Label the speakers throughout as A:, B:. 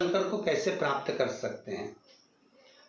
A: शंकर को कैसे प्राप्त कर सकते हैं?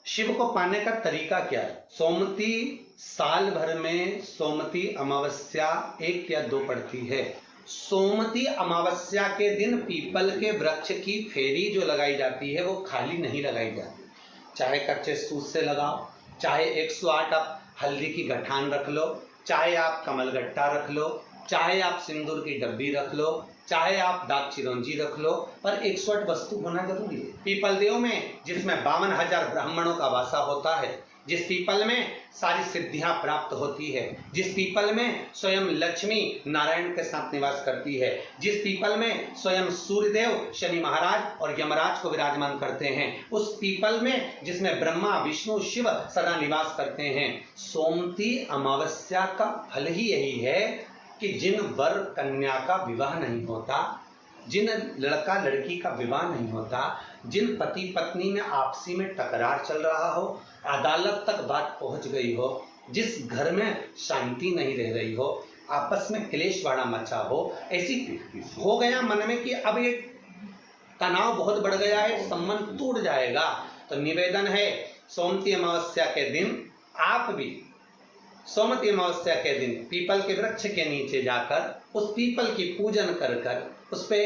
A: शिव को पाने का तरीका क्या है? सोमती साल भर में सोमती अमावस्या 1 या 2 पड़ती है। सोमती अमावस्या के दिन पीपल के वृक्ष की फेरी जो लगाई जाती है वो खाली नहीं लगाई जाती। चाहे कच्चे सूत से लगाओ, चाहे 108 आप हल्दी की गठान रख लो, चाहे आप कमलगट्टा रख लो, चाहे आप सिंदूर की डब्बी रख लो, चाहे आप दाग चिरौंजी रख लो, पर 108 वस्तु होना जरूरी है। पीपल देव में जिसमें 52,000 ब्राह्मणों का वासा होता है, जिस पीपल में सारी सिद्धियां प्राप्त होती है, जिस पीपल में स्वयं लक्ष्मी नारायण के साथ निवास करती है, जिस पीपल में स्वयं सूर्यदेव शनि महाराज और यमराज को विराजमान करते हैं, उस पीपल में जिसमें ब्रह्मा विष्णु शिव सदा निवास करते हैं। सोमती अमावस्या का फल ही यही है कि जिन वर कन्या का विवाह नहीं होता, जिन लड़का लड़की का विवाह नहीं होता, जिन पति पत्नी में आपसी में टकरार चल रहा हो, अदालत तक बात पहुंच गई हो, जिस घर में शांति नहीं रह रही हो, आपस में क्लेश वाड़ा मचा हो, ऐसी हो गया मन में कि अब ये तनाव बहुत बढ़ गया है, संबंध टूट जाएगा, तो निवेदन है सोमती अमावस्या के दिन आप भी सोमती अमावस्या के दिन पीपल के वृक्ष के नीचे जाकर उस पीपल की पूजन कर कर उस पे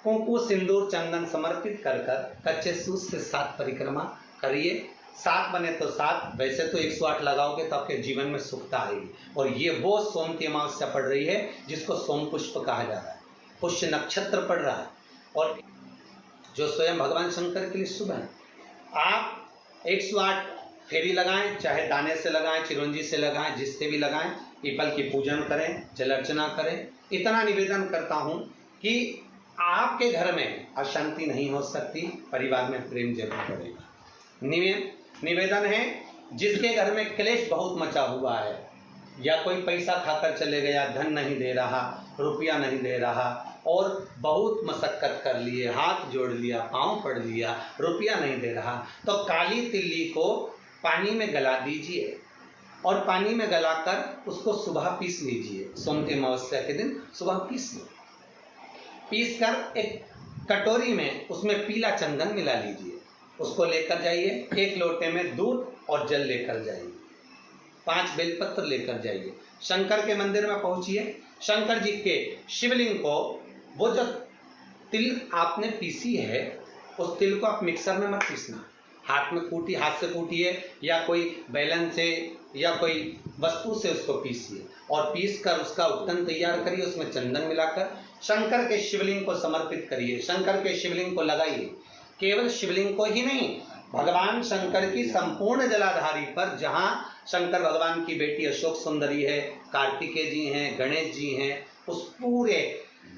A: कुंकु सिंदूर चंदन समर्पित कर कर कच्चे सूत से 7 परिक्रमा करिए। 7 बने तो 7, वैसे तो 108 लगाओगे तो आपके जीवन में सुखता आएगी। और ये वो सोमती अमावस्या पड़ रही है जिसको सोम पुष्प कहा जा रहा है, पुष्य नक्षत्र पड़ रहा है और जो स्वयं भगवान शंकर के लिए शुभ है। आप 108 फेरी लगाएं, चाहे दाने से लगाएं, चिरौंजी से लगाएं, जिससे भी लगाएं, पीपल की पूजन करें, जल अर्चना करें। इतना निवेदन करता हूं कि आपके घर में अशांति नहीं हो सकती, परिवार में प्रेम जरूर बढ़ेगा। निवेदन है जिसके घर में क्लेश बहुत मचा हुआ है, या कोई पैसा खाकर चले गया, धन नहीं दे रहा, रुपया नहीं दे रहा और बहुत मशक्कत कर लिए, हाथ जोड़ लिया, पांव पड़ लिया, रुपया नहीं दे रहा, तो काली तिल्ली को पानी में गला दीजिए और पानी में गलाकर उसको सुबह पीस लीजिए। सोमती अमावस्या के दिन सुबह पीस लो, पीस कर एक कटोरी में उसमें पीला चंदन मिला लीजिए, उसको लेकर जाइए। 1 लोटे में दूध और जल लेकर जाइए, 5 बेलपत्र लेकर जाइए, शंकर के मंदिर में पहुंचिए। शंकर जी के शिवलिंग को, वो जो तिल आपने पीसी है उस तिल को आप मिक्सर में मत पीसना, हाथ में कूटी, हाथ से कूटिए या कोई बैलन से या कोई वस्तु से उसको पीसिए और पीस कर उसका उपटन तैयार करिए, उसमें चंदन मिलाकर शंकर के शिवलिंग को समर्पित करिए, शंकर के शिवलिंग को लगाइए। केवल शिवलिंग को ही नहीं, भगवान शंकर की संपूर्ण जलाधारी पर, जहां शंकर भगवान की बेटी अशोक सुंदरी है, कार्तिकेय जी हैं, गणेश जी हैं, उस पूरे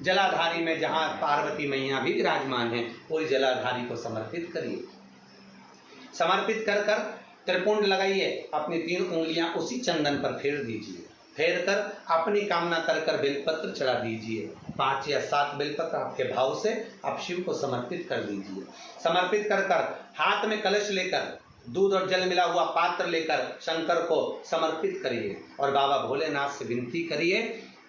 A: जलाधारी में जहां पार्वती मैया भी विराजमान है, पूरी जलाधारी को समर्पित करिए। समर्पित कर कर त्रिपुंड लगाइए, अपनी 3 उंगलियां उसी चंदन पर फेर दीजिए, फेर कर अपनी कामना कर कर बेलपत्र चढ़ा दीजिए। 5 या 7 बेलपत्र आपके भाव से आप शिव को समर्पित कर दीजिए। समर्पित कर कर हाथ में कलश लेकर, दूध और जल मिला हुआ पात्र लेकर शंकर को समर्पित करिए और बाबा भोलेनाथ से विनती करिए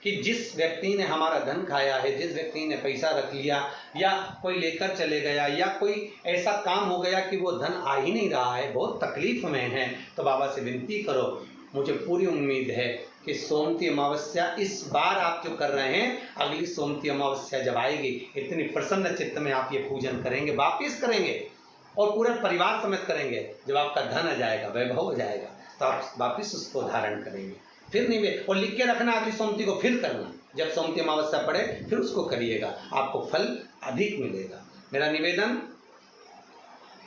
A: कि जिस व्यक्ति ने हमारा धन खाया है, जिस व्यक्ति ने पैसा रख लिया या कोई लेकर चले गया या कोई ऐसा काम हो गया कि वो धन आ ही नहीं रहा है, बहुत तकलीफ में है, तो बाबा से विनती करो। मुझे पूरी उम्मीद है कि सोमती अमावस्या इस बार आप जो कर रहे हैं, अगली सोमती अमावस्या जब आएगी, इतनी प्रसन्न चित्त में आप ये पूजन करेंगे, वापिस करेंगे और पूरे परिवार समेत करेंगे। जब आपका धन आ जाएगा, वैभव हो जाएगा, तो आप वापिस उसको धारण करेंगे। फिर नहीं, और लिख के रखना, अगली सोमती को फिर करना, जब सोमती अमावस्या पड़े फिर उसको करिएगा, आपको फल अधिक मिलेगा। मेरा निवेदन,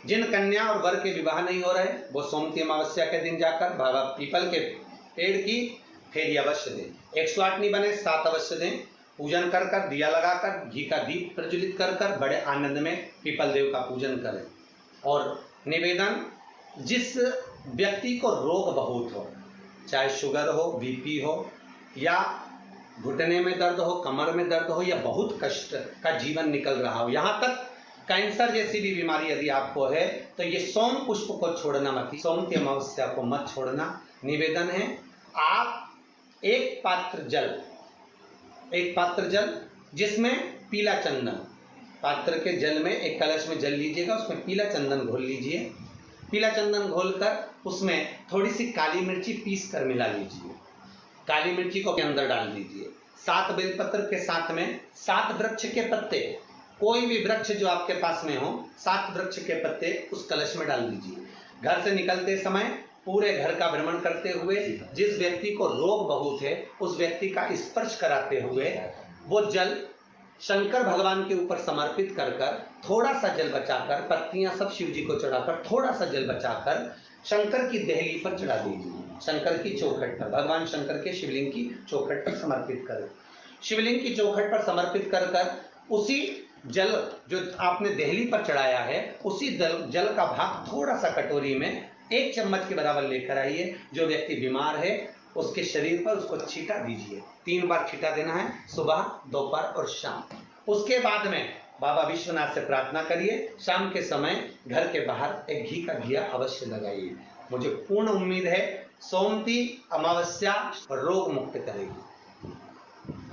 A: जिन कन्या और वर के विवाह नहीं हो रहे, वो सोमती अमावस्या के दिन जाकर बाबा पीपल के पेड़ की फेरी अवश्य दें। 108 नहीं बने 7 अवश्य दें। पूजन कर कर, दिया लगाकर, घी का दीप प्रज्वलित कर कर बड़े आनंद में पीपल देव का पूजन करें। और निवेदन, जिस व्यक्ति को रोग बहुत हो, चाहे शुगर हो, बीपी हो या घुटने में दर्द हो, कमर में दर्द हो या बहुत कष्ट का जीवन निकल रहा हो, यहाँ तक कैंसर जैसी भी बीमारी यदि आपको है, तो ये सोम पुष्प को छोड़ना मत, सोमती अमावस्या को मत छोड़ना। निवेदन है, आप एक पात्र जल जिसमें पीला चंदन पात्र के जल में, एक कलश में जल लीजिएगा, उसमें पीला चंदन घोल लीजिए। पीला चंदन घोलकर उसमें थोड़ी सी काली मिर्ची पीस कर मिला लीजिए। काली मिर्ची को अंदर डाल दीजिए। 7 बेलपत्र के साथ में 7 वृक्ष के पत्ते, कोई भी वृक्ष जो आपके पास में हो, 7 वृक्ष के पत्ते उस कलश में डाल दीजिए। घर से निकलते समय पूरे घर का भ्रमण करते हुए जिस व्यक्ति को रोग बहुत है उस व्यक्ति का स्पर्श कराते हुए वो जल शंकर भगवान के ऊपर समर्पित कर कर, थोड़ा सा जल बचाकर, पत्तियां सब शिव जी को चढ़ाकर, थोड़ा सा जल बचाकर शंकर की देहली पर चढ़ा दीजिए। शंकर की चौखट पर, भगवान शंकर के शिवलिंग की चौखट पर समर्पित करें। शिवलिंग की चौखट पर समर्पित कर कर उसी जल जो आपने देहली पर चढ़ाया है, उसी जल का भाग थोड़ा सा कटोरी में 1 चम्मच के बराबर लेकर आइए। जो व्यक्ति बीमार है उसके शरीर पर उसको छींटा दीजिए। 3 बार छींटा देना है, सुबह, दोपहर और शाम। उसके बाद में बाबा विश्वनाथ से प्रार्थना करिए। शाम के समय घर के बाहर एक घी का दिया अवश्य लगाइए। मुझे पूर्ण उम्मीद है सोमती अमावस्या रोग मुक्त करेगी,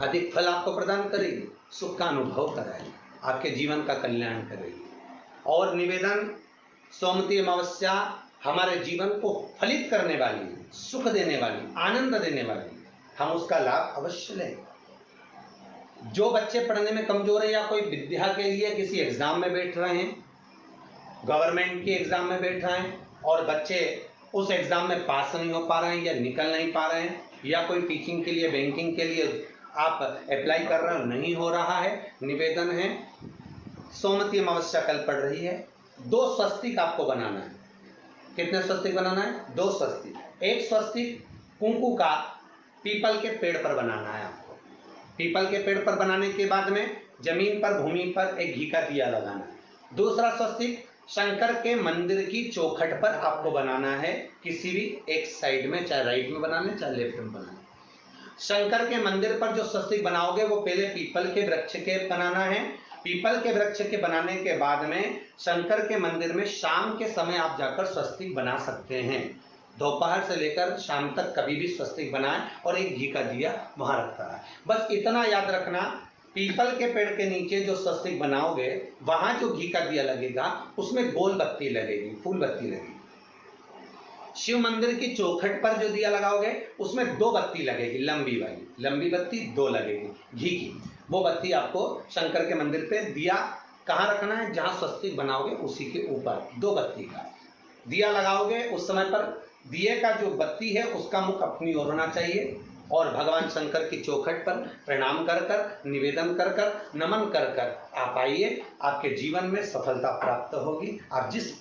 A: अधिक फल आपको प्रदान करेगी, सुख का अनुभव कराएगी, आपके जीवन का कल्याण करेगी। और निवेदन, सोमती अमावस्या हमारे जीवन को फलित करने वाली, सुख देने वाली, आनंद देने वाली, हम उसका लाभ अवश्य लें। जो बच्चे पढ़ने में कमजोर है या कोई विद्या के लिए किसी एग्जाम में बैठ रहे हैं, गवर्नमेंट के एग्जाम में बैठ रहे हैं और बच्चे उस एग्जाम में पास नहीं हो पा रहे हैं या निकल नहीं पा रहे हैं, या कोई टीचिंग के लिए, बैंकिंग के लिए आप अप्लाई कर रहे हो, नहीं हो रहा है, निवेदन है सोमती अमावस्या कल पड़ रही है, 2 स्वस्तिक आपको बनाना है। कितने स्वस्तिक बनाना है? 2 स्वस्तिक। एक स्वस्तिक कुंकू का पीपल के पेड़ पर बनाना है आपको। पीपल के पेड़ पर बनाने के बाद में जमीन पर, भूमि पर एक घी का दिया लगाना है। दूसरा स्वस्तिक शंकर के मंदिर की चौखट पर आपको बनाना है, किसी भी एक साइड में, चाहे राइट में बनाना है चाहे लेफ्ट में बनाना है। शंकर के मंदिर पर जो स्वस्तिक बनाओगे वो पहले पीपल के वृक्ष के बनाना है। पीपल के वृक्ष के बनाने के बाद में शंकर के मंदिर में शाम के समय आप जाकर स्वस्तिक बना सकते हैं। दोपहर से लेकर शाम तक कभी भी स्वस्तिक बनाएं और एक घी का दिया वहां रखता है। बस इतना याद रखना, पीपल के पेड़ के नीचे जो स्वस्तिक बनाओगे वहां जो घी का दिया लगेगा उसमें गोल बत्ती लगेगी, फूल बत्ती लगेगी। शिव मंदिर की चौखट पर जो दिया लगाओगे उसमें 2 बत्ती लगेगी, लंबी वाली, लंबी बत्ती 2 लगेगी घी की। वो बत्ती आपको शंकर के मंदिर पे दिया कहाँ रखना है? जहां स्वस्तिक बनाओगे उसी के ऊपर 2 बत्ती का दिया लगाओगे। उस समय पर दिए का जो बत्ती है उसका मुख अपनी ओर होना चाहिए और भगवान शंकर की चौखट पर प्रणाम कर कर, निवेदन कर कर, नमन कर कर आप आइए। आपके जीवन में सफलता प्राप्त होगी। आप जिस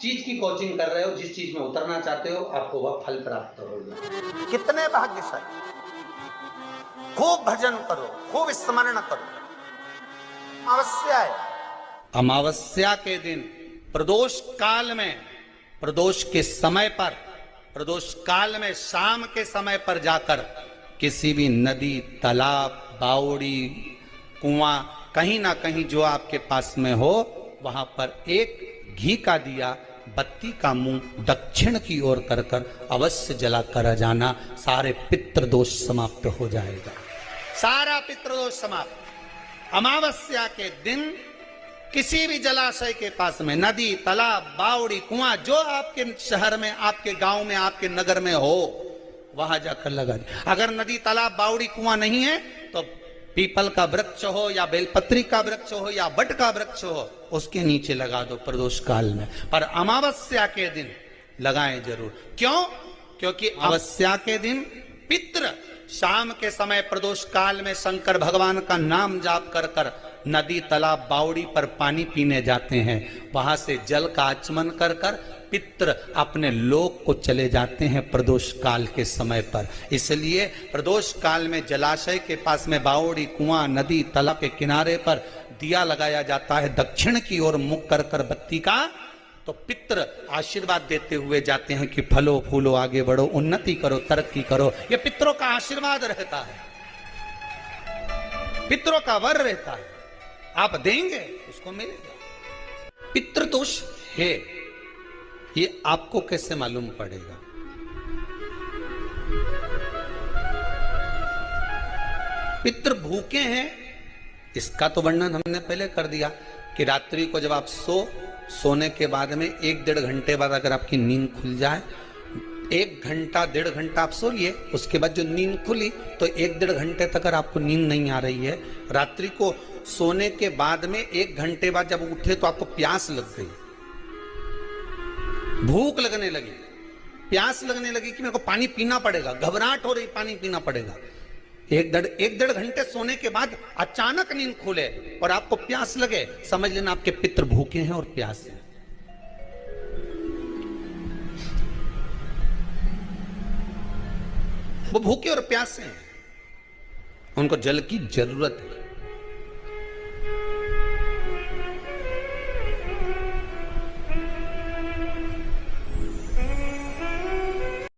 A: चीज की कोचिंग कर रहे हो, जिस चीज में उतरना चाहते हो, आपको वह फल प्राप्त होगा।
B: कितने भाग्यशाली! खूब भजन करो, खूब स्मरण करो। अमावस्या है,
A: अमावस्या के दिन प्रदोष काल में, प्रदोष के समय पर, प्रदोष काल में शाम के समय पर जाकर किसी भी नदी, तालाब, बावड़ी, कुआं, कहीं ना कहीं जो आपके पास में हो वहां पर एक घी का दिया, बत्ती का मुंह दक्षिण की ओर कर कर अवश्य जला कर जाना। सारे पितृदोष समाप्त हो जाएगा, सारा पितृदोष समाप्त। अमावस्या के दिन किसी भी जलाशय के पास में, नदी, तालाब, बावड़ी, कुआं, जो आपके शहर में, आपके गांव में, आपके नगर में हो वहां जाकर लगा दे। अगर नदी, तालाब, बावड़ी, कुआं नहीं है तो पीपल का वृक्ष हो या बेलपत्री का वृक्ष हो या बट का वृक्ष हो, उसके नीचे लगा दो प्रदोष काल में। पर अमावस्या के दिन लगाएं जरूर। क्यों? क्योंकि अमावस्या के दिन पितृ शाम के समय प्रदोष काल में शंकर भगवान का नाम जाप कर कर नदी, तालाब, बावड़ी पर पानी पीने जाते हैं। वहां से जल का आचमन कर कर पितृ अपने लोक को चले जाते हैं प्रदोष काल के समय पर। इसलिए प्रदोष काल में जलाशय के पास में, बावड़ी, कुआं, नदी, तालाब के किनारे पर दिया लगाया जाता है दक्षिण की ओर मुख कर कर बत्ती का। तो पितृ आशीर्वाद देते हुए जाते हैं कि फलो फूलो, आगे बढ़ो, उन्नति करो, तरक्की करो। ये पितरों का आशीर्वाद रहता है, पितरों का वर रहता है। आप देंगे उसको मिलेगा। पितृदोष है, ये आपको कैसे मालूम पड़ेगा? पितृ भूखे हैं इसका तो वर्णन हमने पहले कर दिया कि रात्रि को जब आप सोने के बाद में 1-1.5 घंटे बाद अगर आपकी नींद खुल जाए, 1 घंटा 1.5 घंटा आप सोइए, उसके बाद जो नींद खुली तो 1-1.5 घंटे तक अगर आपको नींद नहीं आ रही है, रात्रि को सोने के बाद में 1 घंटे बाद जब उठे तो आपको प्यास लग गई, भूख लगने लगी, प्यास लगने लगी कि मेरे को पानी पीना पड़ेगा, घबराहट हो रही, पानी पीना पड़ेगा। 1-1.5 घंटे सोने के बाद अचानक नींद खुले और आपको प्यास लगे, समझ लेना आपके पितृ भूखे हैं और प्यास है। वो भूखे और प्यासे हैं, उनको जल की जरूरत है।